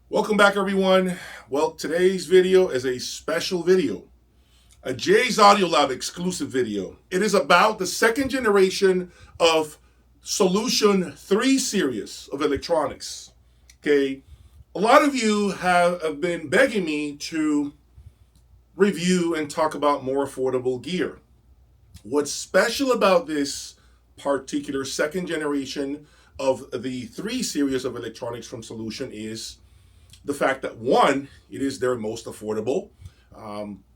Welcome back, everyone. Well, today's video is a special video, a Jay's Audio Lab exclusive video. It is about the second generation of Soulution 3 series of electronics. Okay, a lot of you have been begging me to review and talk about more affordable gear. What's special about this particular second generation of the 3 series of electronics from Soulution is the fact that one, it is their most affordable.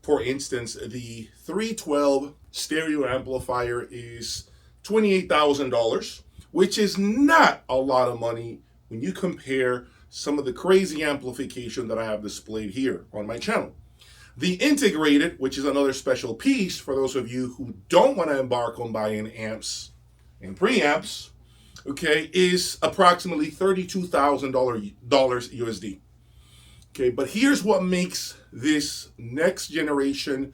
For instance, the 312 stereo amplifier is $28,000, which is not a lot of money when you compare some of the crazy amplification that I have displayed here on my channel. The integrated, which is another special piece for those of you who don't want to embark on buying amps and preamps, okay, is approximately $32,000 USD. Okay, but here's what makes this next generation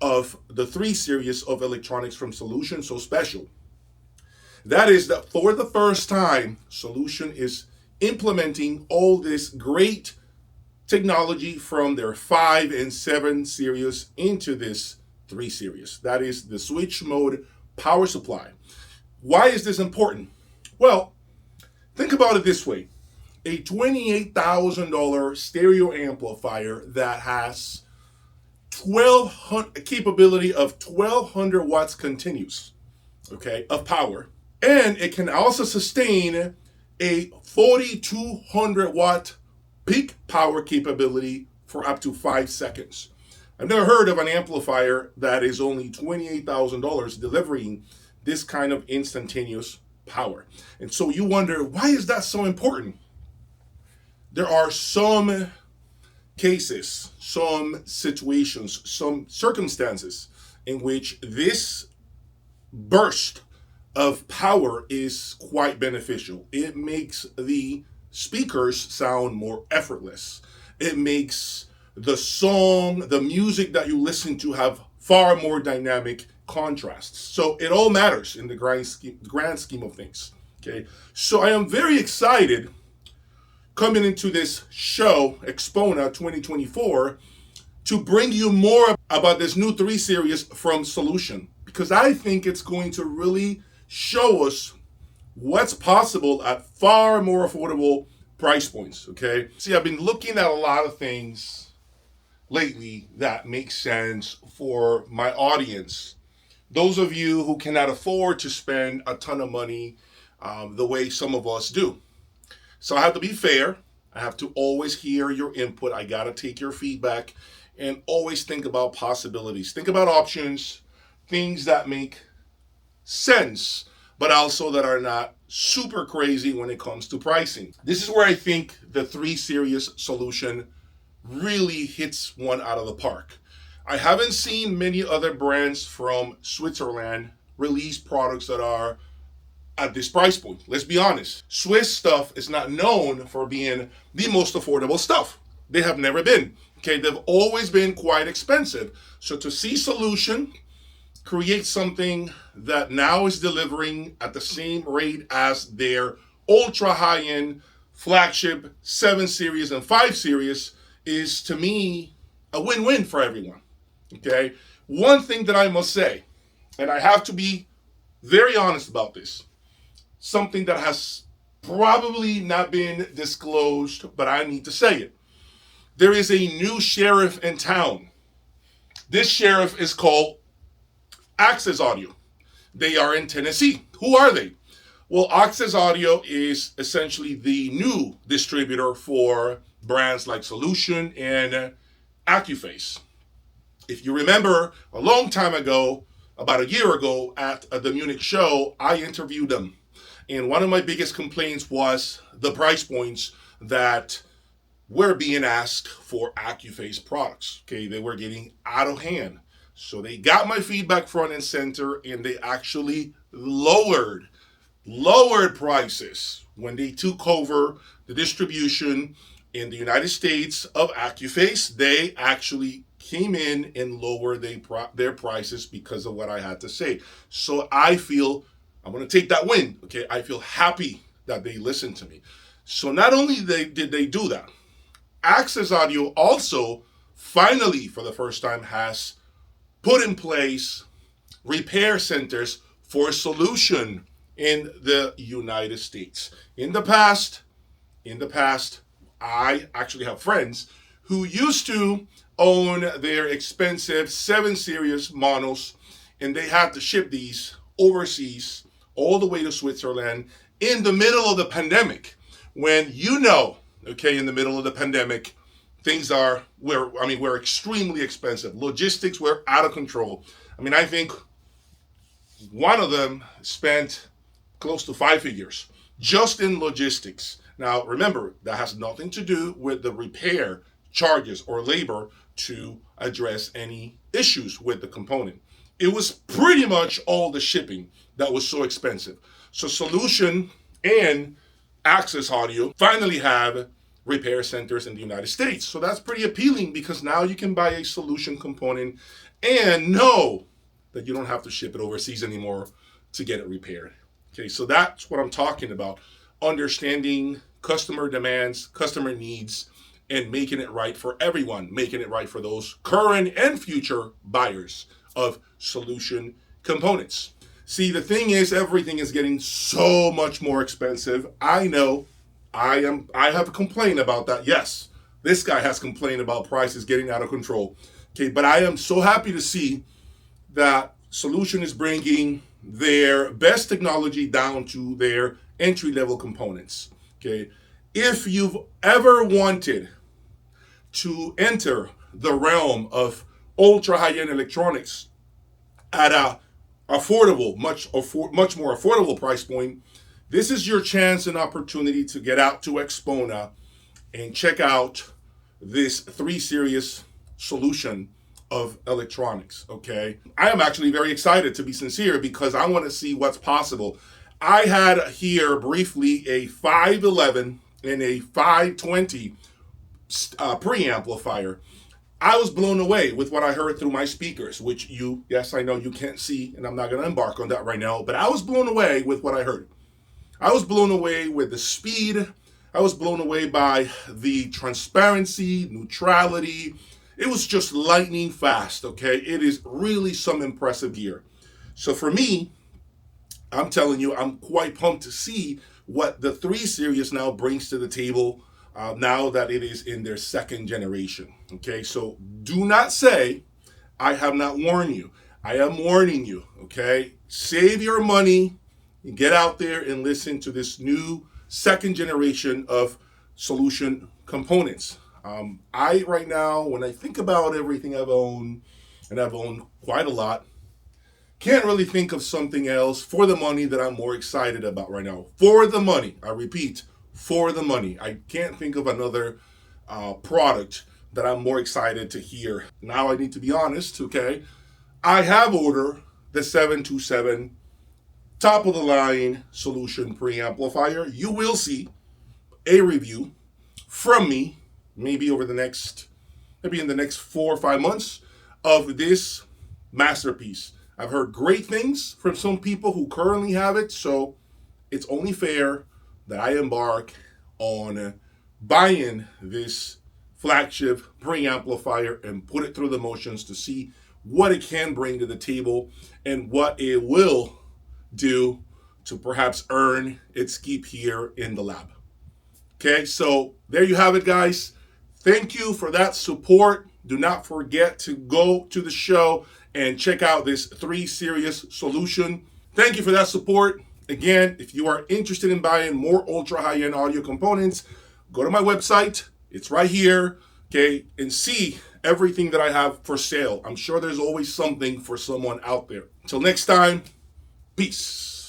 of the 3 series of electronics from Soulution so special. That is that for the first time, Soulution is implementing all this great technology from their 5 and 7 series into this 3 series. That is the switch mode power supply. Why is this important? Well, think about it this way. A $28,000 stereo amplifier that has capability of 1200 watts continuous, okay, of power, and it can also sustain a 4200 watt peak power capability for up to 5 seconds. I've never heard of an amplifier that is only $28,000 delivering this kind of instantaneous power. And so you wonder, why is that so important? There are some cases, some situations, some circumstances in which this burst of power is quite beneficial. It makes the speakers sound more effortless. It makes the song, the music that you listen to have far more dynamic contrasts. So it all matters in the grand scheme of things. Okay, so I am very excited coming into this show, AXPONA 2024, to bring you more about this new 3 series from Soulution, because I think it's going to really show us what's possible at far more affordable price points, okay? See, I've been looking at a lot of things lately that make sense for my audience. Those of you who cannot afford to spend a ton of money the way some of us do. So I have to be fair. I have to always hear your input. I got to take your feedback and always think about possibilities. Think about options, things that make sense, but also that are not super crazy when it comes to pricing. This is where I think the 3 series Soulution really hits one out of the park. I haven't seen many other brands from Switzerland release products that are at this price point. Let's be honest. Swiss stuff is not known for being the most affordable stuff. They have never been. Okay, they've always been quite expensive. So to see Soulution create something that now is delivering at the same rate as their ultra high-end flagship 7 series and 5 series is, to me, a win-win for everyone. Okay, one thing that I must say, and I have to be very honest about this, something that has probably not been disclosed, but I need to say it. There is a new sheriff in town. This sheriff is called Access Audio. They are in Tennessee. Who are they? Well, Access Audio is essentially the new distributor for brands like Soulution and AccuFace. If you remember, a long time ago, about a year ago at the Munich show, I interviewed them. And one of my biggest complaints was the price points that were being asked for AccuFace products. Okay, they were getting out of hand. So they got my feedback front and center, and they actually lowered prices when they took over the distribution in the United States of AccuFace. They actually came in and lowered their prices because of what I had to say. So I feel I'm going to take that win. Okay, I feel happy that they listened to me. So not only did they do that, Access Audio also finally, for the first time, has put in place repair centers for Soulution in the United States. In the past, I actually have friends who used to own their expensive 7 Series monos, and they had to ship these overseas all the way to Switzerland in the middle of the pandemic. When okay, in the middle of the pandemic, things we're extremely expensive. Logistics were out of control. I think one of them spent close to 5 figures just in logistics. Now, remember, that has nothing to do with the repair charges or labor to address any issues with the component. It was pretty much all the shipping that was so expensive. So Soulution and Access Audio finally have repair centers in the United States. So that's pretty appealing because now you can buy a Soulution component and know that you don't have to ship it overseas anymore to get it repaired. Okay, so that's what I'm talking about. Understanding customer demands, customer needs, and making it right for everyone, making it right for those current and future buyers of Soulution components. See, the thing is, everything is getting so much more expensive. I know, I have complained about that. Yes, this guy has complained about prices getting out of control. Okay, but I am so happy to see that Soulution is bringing their best technology down to their entry-level components. Okay, if you've ever wanted to enter the realm of ultra high-end electronics at a affordable, much more affordable price point, this is your chance and opportunity to get out to AXPONA and check out this 3 Series solution of electronics. Okay, I am actually very excited, to be sincere, because I want to see what's possible. I had here briefly a 511 and a 520 preamplifier. I was blown away with what I heard through my speakers, which yes, I know you can't see, and I'm not going to embark on that right now, but I was blown away with what I heard. I was blown away with the speed. I was blown away by the transparency, neutrality. It was just lightning fast, okay? It is really some impressive gear. So for me, I'm telling you, I'm quite pumped to see what the 3 Series now brings to the table now that it is in their 2nd generation, okay? So do not say I have not warned you. I am warning you, okay? Save your money and get out there and listen to this new 2nd generation of Soulution components. I right now, when I think about everything I've owned, and I've owned quite a lot, can't really think of something else for the money that I'm more excited about right now. For the money, I repeat, for the money. I can't think of another product that I'm more excited to hear. Now I need to be honest, okay? I have ordered the 727 top of the line Soulution preamplifier. You will see a review from me maybe in the next 4 or 5 months of this masterpiece. I've heard great things from some people who currently have it, so it's only fair that I embark on buying this flagship preamplifier and put it through the motions to see what it can bring to the table and what it will do to perhaps earn its keep here in the lab. Okay, so there you have it, guys. Thank you for that support. Do not forget to go to the show and check out this 3 Series solution. Thank you for that support. Again, if you are interested in buying more ultra high-end audio components, go to my website. It's right here, okay, and see everything that I have for sale. I'm sure there's always something for someone out there. Until next time, peace.